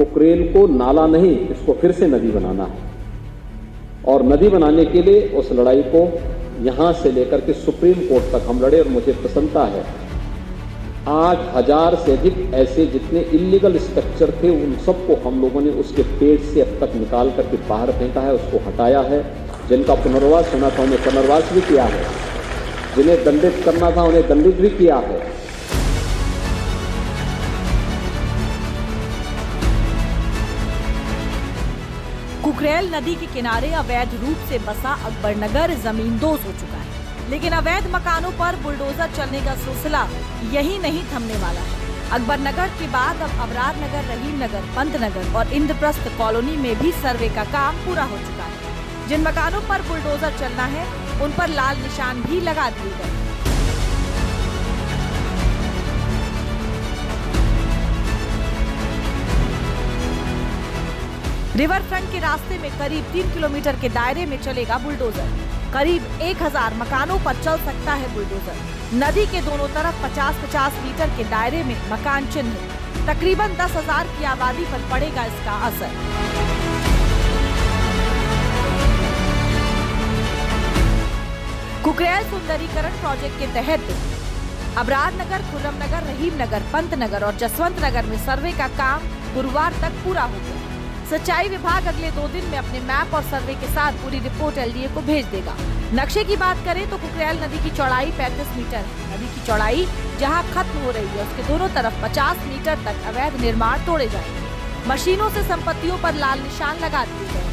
कुकरेल को नाला नहीं, इसको फिर से नदी बनाना है। और नदी बनाने के लिए उस लड़ाई को यहां से लेकर के सुप्रीम कोर्ट तक हम लड़े और मुझे प्रसन्नता है 8,000 से अधिक ऐसे जितने इलीगल स्ट्रक्चर थे उन सबको हम लोगों ने उसके पेट से अब तक निकाल करके बाहर फेंका है, उसको हटाया है। जिनका पुनर्वास होना था उन्हें पुनर्वास भी किया है, जिन्हें दंडित करना था उन्हें दंडित भी किया है। कुकरेल नदी के किनारे अवैध रूप से बसा अकबरनगर जमींदोज हो चुका है, लेकिन अवैध मकानों पर बुलडोजर चलने का सिलसिला यही नहीं थमने वाला है। अकबरनगर के बाद अब अबरार नगर, रहीम नगर, पंत नगर और इंद्रप्रस्थ कॉलोनी में भी सर्वे का काम पूरा हो चुका है। जिन मकानों पर बुलडोजर चलना है उन पर लाल निशान भी लगा दिए गए। रिवर फ्रंट के रास्ते में करीब 3 किलोमीटर के दायरे में चलेगा बुलडोजर। करीब 1000 मकानों पर चल सकता है बुलडोजर। नदी के दोनों तरफ 50-50 मीटर के दायरे में मकान चिन्ह, तकरीबन 10,000 की आबादी पर पड़ेगा इसका असर। कुकरेल सुंदरीकरण प्रोजेक्ट के तहत अबरार नगर, खुर्रम नगर, रहीम नगर, पंत नगर और जसवंत नगर में सर्वे का काम गुरुवार तक पूरा हो गया। सिंचाई विभाग अगले 2 दिन में अपने मैप और सर्वे के साथ पूरी रिपोर्ट एलडीए को भेज देगा। नक्शे की बात करें तो कुकरेल नदी की चौड़ाई 35 मीटर है। नदी की चौड़ाई जहां खत्म हो रही है उसके दोनों तरफ 50 मीटर तक अवैध निर्माण तोड़े जाएंगे। मशीनों से संपत्तियों पर लाल निशान लगा दिए गए।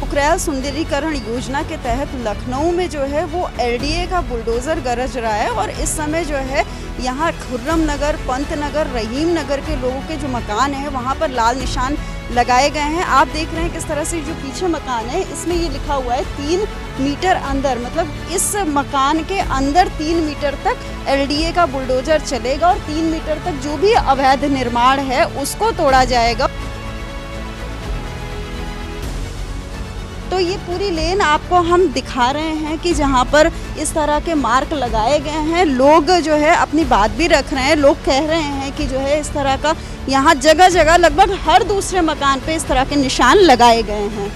कुकरेल सुंदरीकरण योजना के तहत लखनऊ में जो है वो एलडीए का बुलडोजर गरज रहा है और इस समय जो है यहाँ खुर्रम नगर, पंत नगर, रहीम नगर के लोगों के जो मकान है वहाँ पर लाल निशान लगाए गए हैं। आप देख रहे हैं किस तरह से जो पीछे मकान है इसमें ये लिखा हुआ है 3 मीटर अंदर, मतलब इस मकान के अंदर 3 मीटर तक एलडीए का बुलडोजर चलेगा और 3 मीटर तक जो भी अवैध निर्माण है उसको तोड़ा जाएगा। तो ये पूरी लेन आपको हम दिखा रहे हैं कि जहाँ पर इस तरह के मार्क लगाए गए हैं। लोग जो है अपनी बात भी रख रहे हैं। लोग कह रहे हैं कि जो है इस तरह का यहाँ जगह जगह लगभग हर दूसरे मकान पे इस तरह के निशान लगाए गए हैं।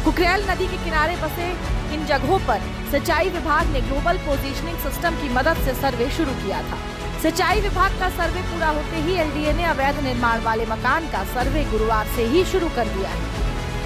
कुकरेल नदी के किनारे बसे इन जगहों पर सिंचाई विभाग ने ग्लोबल पोजीशनिंग सिस्टम की मदद से सर्वे शुरू किया था। सिंचाई विभाग का सर्वे पूरा होते ही एलडीए ने अवैध निर्माण वाले मकान का सर्वे गुरुवार से ही शुरू कर दिया है।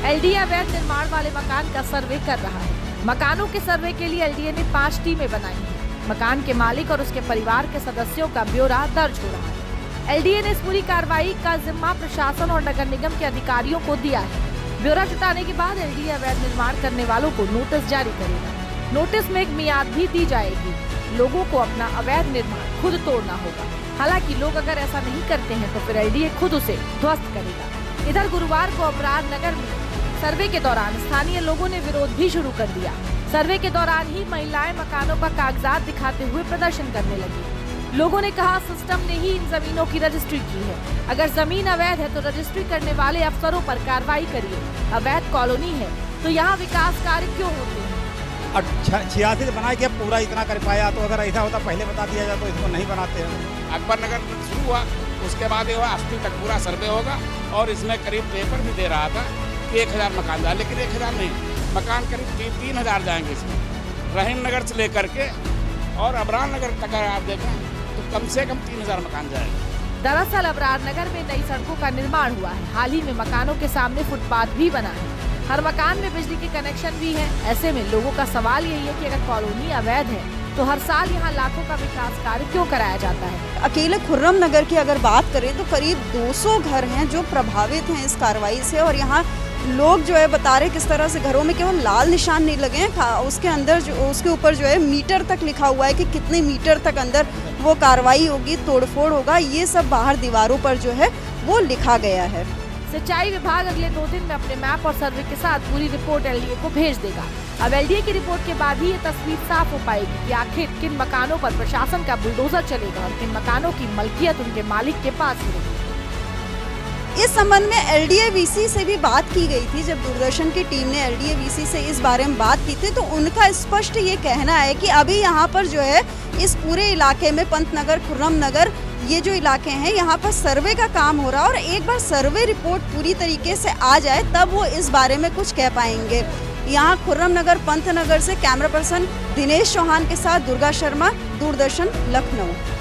एलडीए अवैध निर्माण वाले मकान का सर्वे कर रहा है। मकानों के सर्वे के लिए एलडीए ने 5 टीमें बनाई हैं। मकान के मालिक और उसके परिवार के सदस्यों का ब्यौरा दर्ज हो रहा है। एलडीए ने इस पूरी कार्रवाई का जिम्मा प्रशासन और नगर निगम के अधिकारियों को दिया है। ब्यौरा जुटाने के बाद एलडीए अवैध निर्माण करने वालों को नोटिस जारी करेगा। नोटिस में एक मियाद भी दी जाएगी। लोगों को अपना अवैध निर्माण खुद तोड़ना होगा। हालांकि लोग अगर ऐसा नहीं करते हैं तो फिर एलडीए खुद उसे ध्वस्त करेगा। इधर गुरुवार को अबरार नगर में सर्वे के दौरान स्थानीय लोगों ने विरोध भी शुरू कर दिया। सर्वे के दौरान ही महिलाएं मकानों का कागजात दिखाते हुए प्रदर्शन करने लगी। लोगों ने कहा सिस्टम ने ही इन जमीनों की रजिस्ट्री की है। अगर जमीन अवैध है तो रजिस्ट्री करने वाले अफसरों पर कार्रवाई करिए। अवैध कॉलोनी है तो यहाँ विकास कार्य क्यों होते हैं? 86 से बना के पूरा इतना कर पाया, तो अगर ऐसा होता पहले बता दिया जाए तो इसको नहीं बनाते हैं। अकबर नगर शुरू हुआ, उसके बाद ये 80 तक पूरा सर्वे होगा और इसमें करीब पेपर भी दे रहा था 1000 मकान जाए, लेकिन 1000 नहीं, मकान करीब 3000 जाएंगे इसमें। रहीम नगर से लेकर के और अबरार नगर तक आप देखें तो कम से कम 3000 मकान जाएंगे। दरअसल अबरार नगर में नई सड़कों का निर्माण हुआ है। हाल ही में मकानों के सामने फुटपाथ भी बना है। हर मकान में बिजली के कनेक्शन भी है। ऐसे में लोगों का सवाल यही है कि अगर कॉलोनी अवैध है तो हर साल यहाँ लाखों का विकास कार्य क्यों कराया जाता है? अकेले खुर्रम नगर की अगर बात करें तो करीब 200 घर हैं जो प्रभावित हैं इस कार्रवाई से और यहाँ लोग जो है बता रहे किस तरह से घरों में केवल लाल निशान नहीं लगे हैं, उसके अंदर उसके ऊपर जो है मीटर तक लिखा हुआ है कि कितने मीटर तक अंदर वो कार्रवाई होगी, तोड़फोड़ होगा। ये सब बाहर दीवारों पर जो है वो लिखा गया है। सिंचाई विभाग अगले 2 दिन में अपने मैप और सर्वे के साथ पूरी रिपोर्ट एलडीए को भेज देगा। अब एलडीए की रिपोर्ट के बाद ही ये तस्वीर साफ हो पाएगी कि आखिर किन मकानों पर प्रशासन का बुलडोजर चलेगा और किन मकानों की मलकियत उनके मालिक के पास ही रहेगी। इस संबंध में LDA-VC से भी बात की गई थी। जब दूरदर्शन की टीम ने LDA-VC से इस बारे में बात की थी तो उनका स्पष्ट ये कहना है कि अभी यहाँ पर जो है इस पूरे इलाके में पंतनगर, खुर्रम नगर, ये जो इलाके हैं यहाँ पर सर्वे का काम हो रहा है और एक बार सर्वे रिपोर्ट पूरी तरीके से आ जाए तब वो इस बारे में कुछ कह पाएंगे। यहाँ खुर्रम नगर, पंतनगर से कैमरा पर्सन दिनेश चौहान के साथ दुर्गा शर्मा, दूरदर्शन, लखनऊ।